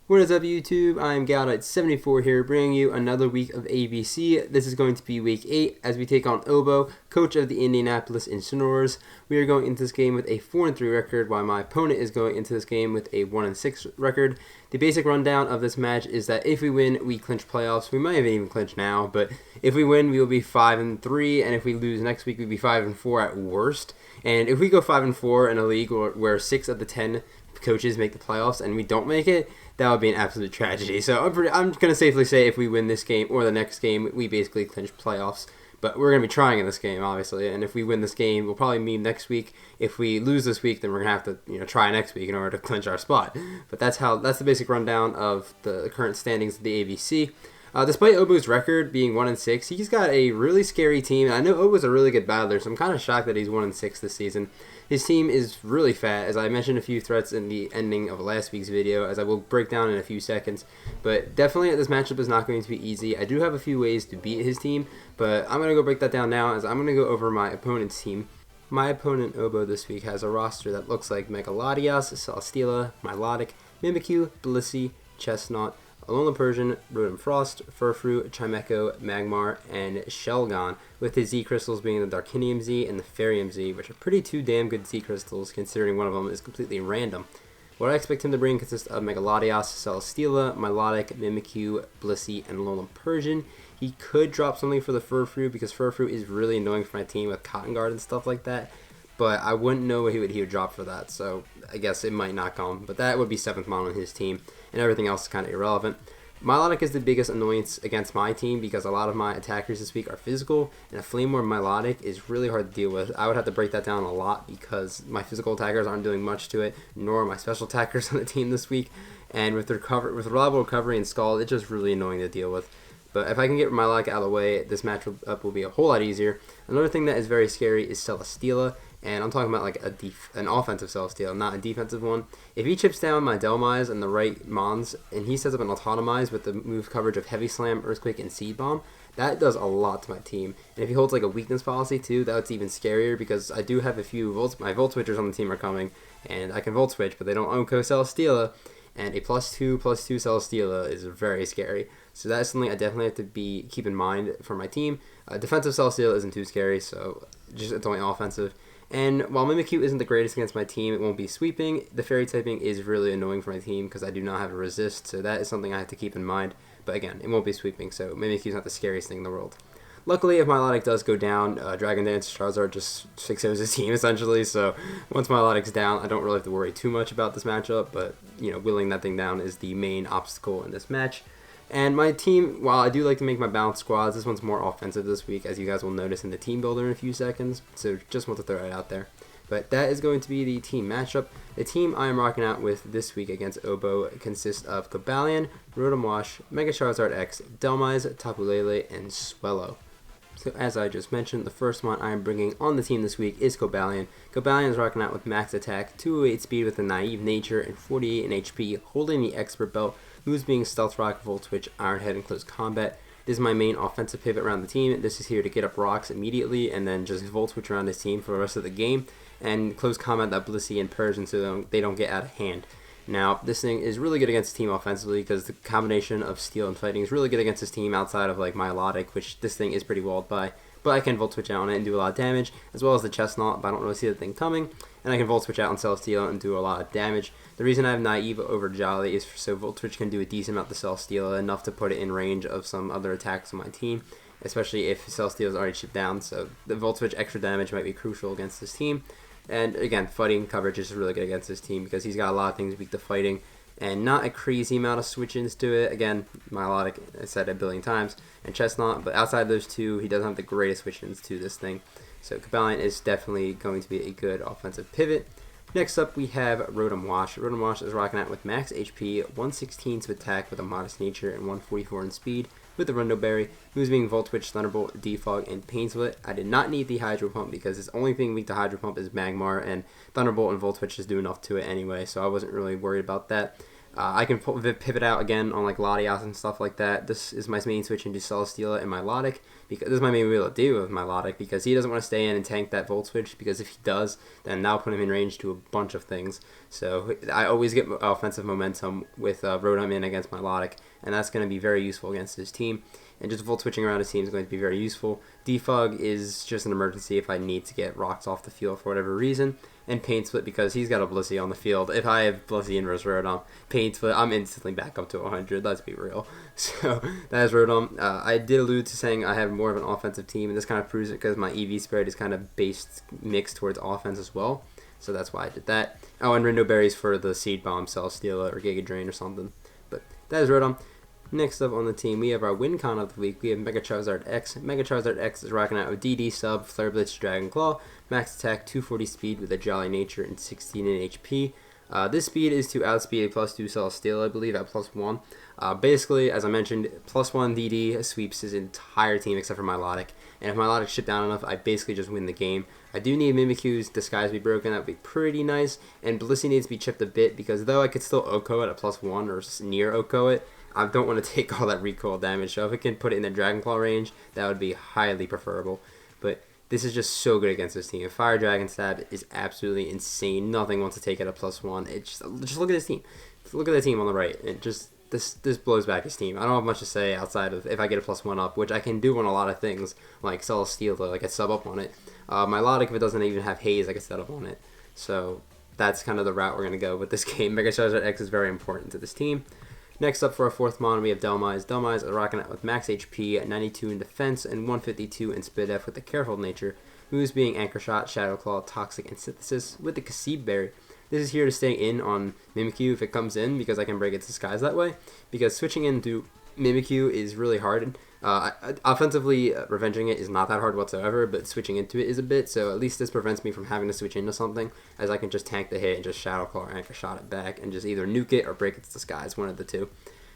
What is up, YouTube? I'm Galdite74 here, bringing you another week of ABC. This is going to be week 8 as we take on Obo, coach of the Indianapolis Incineroars. We are going into this game with a 4-3 record, while my opponent is going into this game with a 1-6 record. The basic rundown of this match is that if we win, we clinch playoffs. We might have even clinched now, but if we win, we will be 5-3, and if we lose next week, we'd be 5-4 at worst. And if we go 5-4 in a league where 6 of the 10 coaches make the playoffs and we don't make it, that would be an absolute tragedy. So I'm going to safely say if we win this game or the next game, we basically clinch playoffs. But we're going to be trying in this game, obviously. And if we win this game, we'll probably meet next week. If we lose this week, then we're going to have to try next week in order to clinch our spot. But that's the basic rundown of the current standings of the ABC. Despite Obo's record being 1-6, he's got a really scary team. I know Obo's a really good battler, so I'm kind of shocked that he's 1-6 this season. His team is really fat, as I mentioned a few threats in the ending of last week's video, as I will break down in a few seconds. But definitely this matchup is not going to be easy. I do have a few ways to beat his team, but I'm going to go break that down now, as I'm going to go over my opponent's team. My opponent, Obo, this week has a roster that looks like Megalodios, Celesteela, Milotic, Mimikyu, Blissey, Chestnut, Alolan Persian, Rotom Frost, Furfrou, Chimecho, Magmar, and Shelgon, with his Z crystals being the Darkinium Z and the Ferium Z, which are pretty two damn good Z crystals considering one of them is completely random. What I expect him to bring consists of Megalodios, Celesteela, Milotic, Mimikyu, Blissey, and Alolan Persian. He could drop something for the Furfrou because Furfrou is really annoying for my team with Cotton Guard and stuff like that. But I wouldn't know what he would drop for that, so I guess it might not come. But that would be 7th mon on his team, and everything else is kind of irrelevant. Milotic is the biggest annoyance against my team because a lot of my attackers this week are physical, and a Flame War Milotic is really hard to deal with. I would have to break that down a lot because my physical attackers aren't doing much to it, nor are my special attackers on the team this week. And with reliable recovery and Scald, it's just really annoying to deal with. But if I can get Milotic out of the way, this matchup will be a whole lot easier. Another thing that is very scary is Celesteela. And I'm talking about like an offensive Celesteela, not a defensive one. If he chips down my Delmise and the right Mons, and he sets up an Autotomize with the move coverage of Heavy Slam, Earthquake, and Seed Bomb, that does a lot to my team. And if he holds like a weakness policy too, that's even scarier because I do have a few my Volt Switchers on the team are coming, and I can Volt Switch, but they don't Oko Celesteela, and a +2/+2 Celesteela is very scary. So that's something I definitely have to keep in mind for my team. Defensive Celesteela isn't too scary, so it's only offensive. And while Mimikyu isn't the greatest against my team, it won't be sweeping. The fairy typing is really annoying for my team because I do not have a resist, so that is something I have to keep in mind. But again, it won't be sweeping, so Mimikyu's not the scariest thing in the world. Luckily, if Milotic does go down, Dragon Dance Charizard just 6-0s his team essentially, so once Milotic's down, I don't really have to worry too much about this matchup, but willing that thing down is the main obstacle in this match. And my team, while I do like to make my balanced squads, this one's more offensive this week, as you guys will notice in the team builder in a few seconds. So just want to throw it out there. But that is going to be the team matchup. The team I am rocking out with this week against Obo consists of Cobalion, Rotom Wash, Mega Charizard X, Delmise, Tapu Lele, and Swellow. So as I just mentioned, the first one I am bringing on the team this week is Cobalion. Cobalion is rocking out with max attack, 208 speed with a naive nature, and 48 in HP, holding the expert belt, moves being Stealth Rock, Volt Switch, Iron Head, and Close Combat. This is my main offensive pivot around the team. This is here to get up rocks immediately and then just Volt Switch around his team for the rest of the game, and Close Combat that Blissey and Persian so they don't get out of hand. Now, this thing is really good against the team offensively because the combination of Steel and Fighting is really good against his team outside of like Milotic, which this thing is pretty walled by. But I can Volt Switch out on it and do a lot of damage, as well as the Chestnut, but I don't really see the thing coming. And I can Volt Switch out on Celesteela and do a lot of damage. The reason I have Naive over Jolly is so Volt Switch can do a decent amount to Celesteela, enough to put it in range of some other attacks on my team, especially if Celesteela is already chipped down. So the Volt Switch extra damage might be crucial against this team. And again, fighting coverage is really good against this team because he's got a lot of things weak to fighting and not a crazy amount of switch-ins to it. Again, Milotic, I said it a billion times, and Chestnut, but outside of those two, he doesn't have the greatest switch-ins to this thing. So Cobalion is definitely going to be a good offensive pivot. Next up, we have Rotom Wash. Rotom Wash is rocking out with max HP, 116 to attack with a modest nature, and 144 in speed with the Rundo Berry, moves being Volt Switch, Thunderbolt, Defog, and Pain Split. I did not need the Hydro Pump because the only thing weak to Hydro Pump is Magmar, and Thunderbolt and Volt Switch just do enough to it anyway, so I wasn't really worried about that. I can pivot out again on like Latias and stuff like that. This is my main switch into Celesteela and Milotic, because this is my main wheel to do with Milotic, because he doesn't want to stay in and tank that Volt Switch, because if he does, then that'll put him in range to a bunch of things. So I always get offensive momentum with Rotom in against Milotic, and that's going to be very useful against his team. And just Volt Switching around his team is going to be very useful. Defog is just an emergency if I need to get rocks off the field for whatever reason. And Paint Split because he's got a Blissey on the field. If I have Blissey inverse Rotom, Paint Split, I'm instantly back up to 100. Let's be real. So that is Rotom. I did allude to saying I have more of an offensive team, and this kind of proves it because my EV spread is kind of mixed towards offense as well. So that's why I did that. Oh, and Rindo Berries for the Seed Bomb, Celesteela, or Giga Drain or something. But that is Rotom. Next up on the team, we have our win con of the week. We have Mega Charizard X. Mega Charizard X is rocking out with DD Sub, Flare Blitz, Dragon Claw, max attack, 240 speed with a Jolly Nature, and 16 in HP. This speed is to outspeed a +2 Celesteela, I believe, at +1. Basically, as I mentioned, +1 DD sweeps his entire team except for Milotic. And if Milotic shipped down enough, I basically just win the game. I do need Mimikyu's Disguise to be broken. That would be pretty nice. And Blissey needs to be chipped a bit, because though I could still OHKO it at +1 or near OHKO it, I don't want to take all that recoil damage, so if it can put it in the Dragon Claw range, that would be highly preferable. But this is just so good against this team. Fire Dragon Stab is absolutely insane. Nothing wants to take it at +1. It just look at this team. Look at the team on the right. It just this blows back his team. I don't have much to say outside of if I get a +1 up, which I can do on a lot of things, like Celesteela, like I sub up on it. Milotic, if it doesn't even have Haze, I can set up on it. So that's kind of the route we're going to go with this game. Mega Charizard X is very important to this team. Next up for our fourth mon, we have Dhelmise. Dhelmise is rocking out with max HP, 92 in defense, and 152 in Spit F with a Careful nature. Moves being Anchor Shot, Shadow Claw, Toxic, and Synthesis with the Kasib Berry. This is here to stay in on Mimikyu if it comes in, because I can break its disguise that way. Because switching into Mimikyu is really hard. Offensively, revenging it is not that hard whatsoever, but switching into it is a bit, so at least this prevents me from having to switch into something, as I can just tank the hit and just Shadow Claw or Anchor Shot it back, and just either nuke it or break its disguise, one of the two.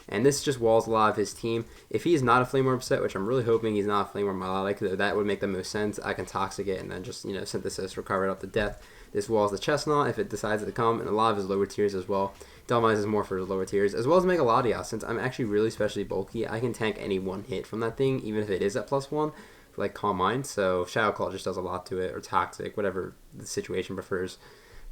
And this just walls a lot of his team. If he's not a Flame Orb set, which I'm really hoping he's not a Flame Orb Milotic, though that would make the most sense, I can Toxic it and then just, Synthesis, recover it up to death. This walls the Chestnut if it decides to come, and a lot of his lower tiers as well. Dhelmise is more for the lower tiers, as well as Mega Latias. Since I'm actually really specially bulky, I can tank any one hit from that thing, even if it is at +1, like Calm Mind. So Shadow Claw just does a lot to it, or Toxic, whatever the situation prefers.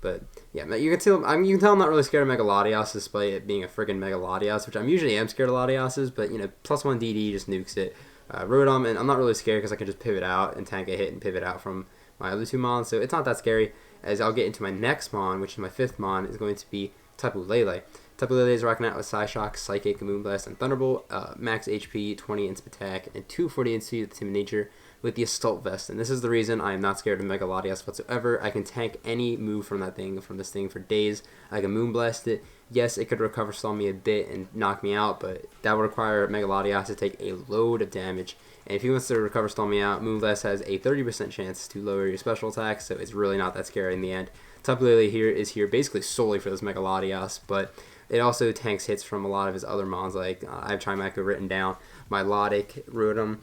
But yeah, you can tell I'm not really scared of Mega Latias, despite it being a friggin' Mega Latias, which I'm usually am scared of Latias's, but +1 DD just nukes it. Rotom, and I'm not really scared because I can just pivot out and tank a hit and pivot out from my other two mons, so it's not that scary. As I'll get into my next mon, which is my fifth mon, is going to be Tapu Lele. Tapu Lele is rocking out with Psyshock, Psychic, Moonblast, and Thunderbolt, max HP, 20 in attack, and 240 in speed with Timid Nature with the Assault Vest. And this is the reason I am not scared of Mega Latias whatsoever. I can tank any move from this thing for days. I can Moonblast it. Yes, it could recover stall me a bit and knock me out, but that would require Mega Latias to take a load of damage. And if he wants to recover stall me out, Moonblast has a 30% chance to lower your special attack, so it's really not that scary in the end. Tapu Lele is here basically solely for this Mega Latias, but it also tanks hits from a lot of his other mons, like I have Chimecho written down, Milotic, Rotom,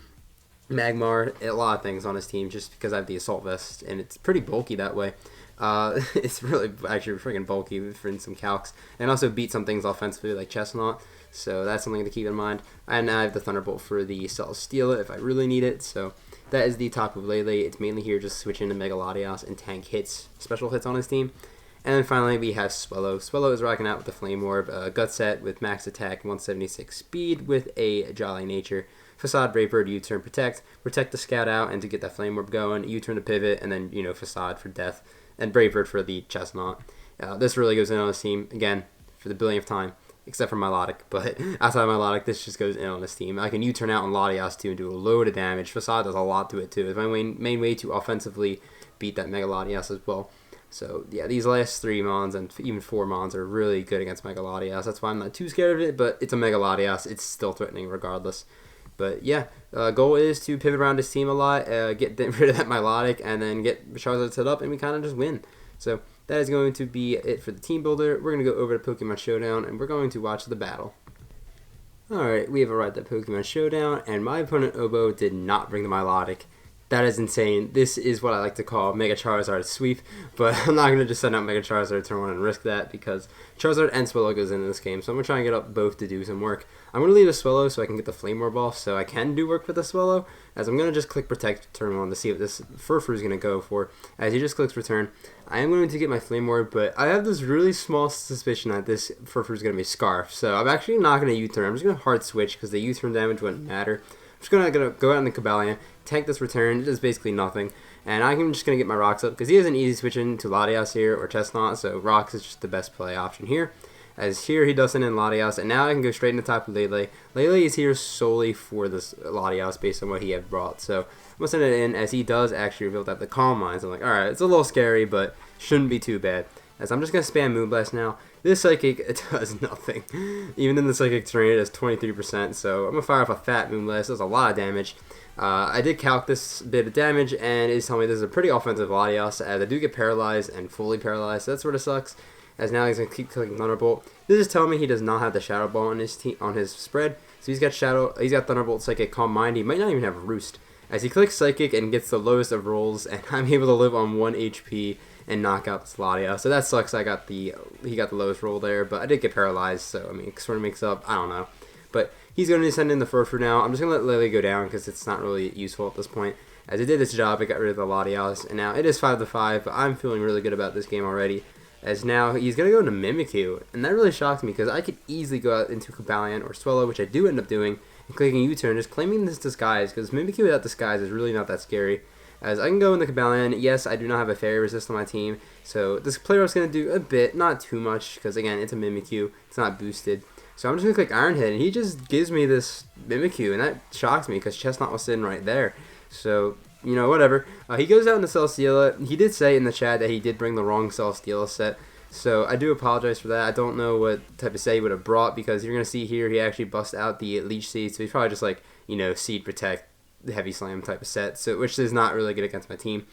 Magmar, a lot of things on his team just because I have the Assault Vest, and it's pretty bulky that way. It's really actually freaking bulky for some calcs, and also beat some things offensively like Chestnut, so that's something to keep in mind. And I have the Thunderbolt for the Celesteela if I really need it, so that is the Tapu Lele. It's mainly here just switch into Mega Latias and tank hits, special hits on his team. And then finally we have Swellow. Swellow is rocking out with the Flame Orb, Gut Set with max attack, 176 speed with a Jolly Nature. Facade, Brave Bird, U-turn, Protect the Scout out and to get that Flame Orb going, U-turn to pivot, and then, Facade for death, and Brave Bird for the Chestnut. This really goes in on this team, again, for the billionth time, except for Milotic, but outside of Milotic, this just goes in on this team. I can U-turn out on Latias too and do a load of damage. Facade does a lot to it too. It's my main way to offensively beat that Mega Latias as well. So yeah, these last three mons and even four mons are really good against Mega Latias. That's why I'm not too scared of it, but it's a Mega Latias. It's still threatening regardless. But yeah, goal is to pivot around his team a lot, get rid of that Milotic, and then get Charizard set up, and we kind of just win. So that is going to be it for the team builder. We're going to go over to Pokemon Showdown, and we're going to watch the battle. Alright, we have arrived at Pokemon Showdown, and my opponent Obo did not bring the Milotic. That is insane. This is what I like to call Mega Charizard sweep, but I'm not going to just send out Mega Charizard turn 1 and risk that because Charizard and Swellow goes into this game, so I'm going to try and get up both to do some work. I'm going to leave a Swellow so I can get the Flame Orb off, so I can do work with the Swellow, as I'm going to just click Protect turn 1 to see what this Furfrou is going to go for. As he just clicks Return, I am going to get my Flame Orb, but I have this really small suspicion that this Furfrou is going to be Scarf, so I'm actually not going to U-turn. I'm just going to hard switch because the U-turn damage wouldn't matter. I'm just going to go out in the Cobalion, tank this return, it does basically nothing, and I'm just going to get my Rocks up, because he has an easy switch into Latias here, or Chestnut, so Rocks is just the best play option here. As here he does send in Latias, and now I can go straight into top of Lele. Lele is here solely for this Latias based on what he had brought, so I'm going to send it in, as he does actually reveal that the Calm Mind, so I'm like, alright, it's a little scary, but shouldn't be too bad. As I'm just going to spam Moonblast now. This Psychic, it does nothing. Even in the Psychic terrain, it does 23%, so I'm going to fire off a fat Moonblast. Does a lot of damage. I did calc this bit of damage, and it's telling me this is a pretty offensive Latias, as I do get paralyzed and fully paralyzed, so that sort of sucks. As now he's going to keep clicking Thunderbolt. This is telling me he does not have the Shadow Ball on his spread, so he's got Thunderbolt, Psychic, Calm Mind. He might not even have Roost. As he clicks Psychic and gets the lowest of rolls, and I'm able to live on 1 HP and knock out this Latias. So that sucks. He got the lowest roll there, but I did get paralyzed, so I mean, it sort of makes up. I don't know. But he's going to send in the Furfrou now. I'm just going to let Lily go down because it's not really useful at this point. As it did its job, it got rid of the Latias, and now it is 5-5, but I'm feeling really good about this game already. As now he's going to go into Mimikyu, and that really shocked me because I could easily go out into Cobalion or Swellow, which I do end up doing, and clicking U-turn, just claiming this Disguise, because Mimikyu without Disguise is really not that scary. As I can go in the Cobalion, yes, I do not have a Fairy Resist on my team, so this player is going to do a bit, not too much, because again, it's a Mimikyu, it's not boosted. So I'm just going to click Iron Head, and he just gives me this Mimikyu, and that shocks me, because Chestnut was sitting right there. So, you know, whatever. He goes out into Celesteela. He did say in the chat that he did bring the wrong Celesteela set, so I do apologize for that. I don't know what type of set he would have brought, because you're going to see here, he actually busts out the Leech Seed, so he's probably just like, you know, Seed Protect, the Heavy Slam type of set, so which is not really good against my team.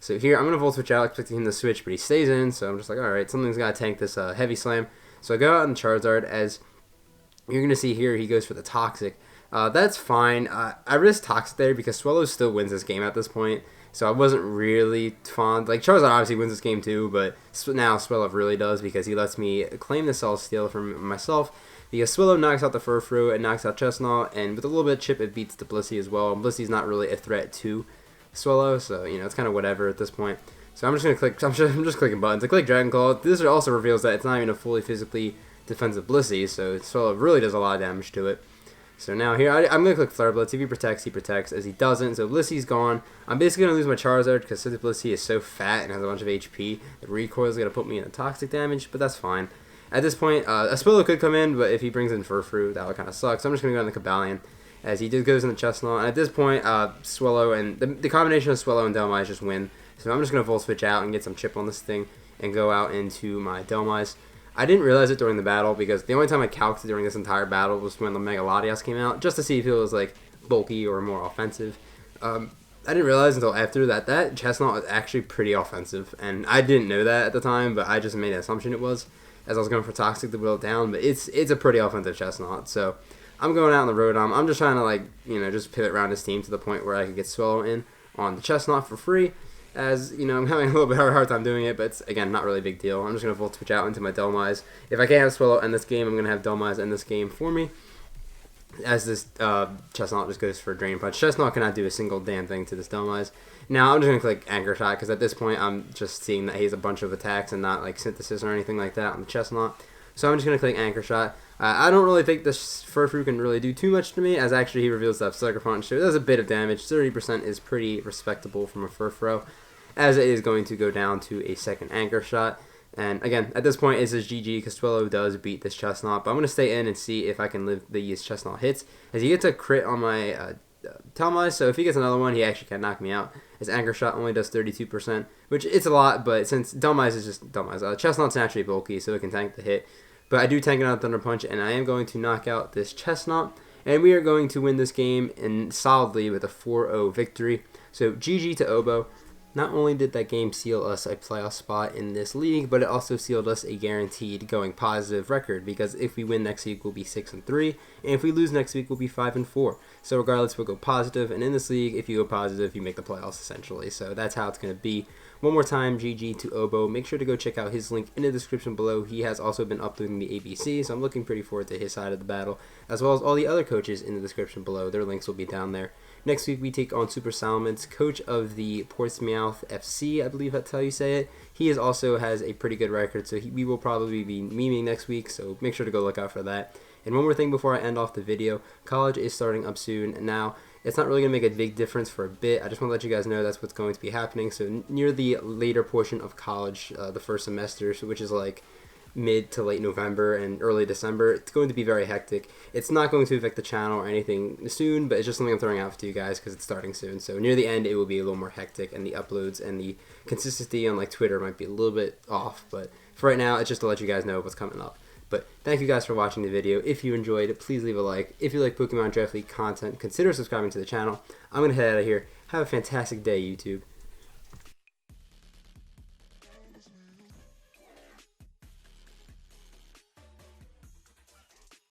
So here I'm gonna Volt Switch out, expecting him to switch, but he stays in, so I'm just like, alright, something's gotta tank this Heavy Slam. So I go out in Charizard, as you're gonna see here, he goes for the Toxic. That's fine. I risk Toxic there because Swellow still wins this game at this point, so I wasn't really fond. Like, Charizard obviously wins this game too, but now Swellow really does because he lets me claim the Celesteela from myself. Because Swellow knocks out the Furfrou and knocks out Chestnut, and with a little bit of chip, it beats the Blissey as well. And Blissey's not really a threat to Swellow, so you know it's kind of whatever at this point. So I'm just gonna click. I'm just clicking buttons. I click Dragon Claw. This also reveals that it's not even a fully physically defensive Blissey, so Swellow really does a lot of damage to it. So now here I'm gonna click Flare Blitz. If he protects. As he doesn't, so Blissey's gone. I'm basically gonna lose my Charizard because since Blissey is so fat and has a bunch of HP, the recoil is gonna put me in a toxic damage, but that's fine. At this point, a Swellow could come in, but if he brings in Furfrou, that would kind of suck. So I'm just going to go in the Cobalion, as he just goes in the Chestnut. And at this point, Swellow and the combination of Swellow and Dhelmise just win. So I'm just going to Volt Switch out and get some chip on this thing and go out into my Dhelmise. I didn't realize it during the battle because the only time I calced during this entire battle was when the Mega Latias came out, just to see if it was like bulky or more offensive. I didn't realize until after that Chestnut was actually pretty offensive, and I didn't know that at the time, but I just made an assumption it was, as I was going for Toxic to whittle it down, but it's a pretty offensive Chestnut, so I'm going out on the Rotom. I'm just trying to, like, you know, just pivot around his team to the point where I could get Swellow in on the Chestnut for free, as, you know, I'm having a little bit of a hard time doing it, but it's, again, not really a big deal. I'm just going to Volt Switch out into my Dhelmise. If I can't have Swellow end this game, I'm going to have Dhelmise end this game for me, as this Chestnut just goes for a Drain Punch. Chestnut cannot do a single damn thing to this Dhelmise. Now I'm just going to click Anchor Shot, because at this point I'm just seeing that he has a bunch of attacks and not like Synthesis or anything like that on the Chestnut. So I'm just going to click Anchor Shot. I don't really think this Furfrou can really do too much to me, as actually he reveals that Sucker Punch, so it does a bit of damage. 30% is pretty respectable from a Furfrou, as it is going to go down to a second Anchor Shot. And again, at this point, it's just GG, because Swellow does beat this Chestnut, but I'm going to stay in and see if I can live these Chestnut hits, as he gets a crit on my Dhelmise, so if he gets another one, he actually can knock me out. His Anchor Shot only does 32%, which it's a lot, but since Dhelmise is just Dhelmise, Chestnut's naturally bulky, so it can tank the hit. But I do tank it out Thunder Punch, and I am going to knock out this Chestnut, and we are going to win this game solidly with a 4-0 victory. So GG to Obo. Not only did that game seal us a playoff spot in this league, but it also sealed us a guaranteed going positive record, because if we win next week, we'll be 6-3, and if we lose next week, we'll be 5-4. So regardless, we'll go positive, and in this league, if you go positive, you make the playoffs essentially. So that's how it's going to be. One more time, GG to Obo. Make sure to go check out his link in the description below. He has also been uploading the ABC, so I'm looking pretty forward to his side of the battle, as well as all the other coaches in the description below. Their links will be down there. Next week, we take on Super Salmons, coach of the Portsmouth FC, I believe that's how you say it. He also has a pretty good record, so we will probably be memeing next week, so make sure to go look out for that. And one more thing before I end off the video, college is starting up soon. Now, it's not really going to make a big difference for a bit. I just want to let you guys know that's what's going to be happening. So near the later portion of college, the first semester, which is like mid to late November and early December, it's going to be very hectic. It's not going to affect the channel or anything soon, but it's just something I'm throwing out to you guys because it's starting soon. So near the end, it will be a little more hectic, and the uploads and the consistency on like Twitter might be a little bit off. But for right now, it's just to let you guys know what's coming up. But thank you guys for watching the video. If you enjoyed it, please leave a like. If you like Pokemon Draft League content, consider subscribing to the channel. I'm going to head out of here. Have a fantastic day, YouTube.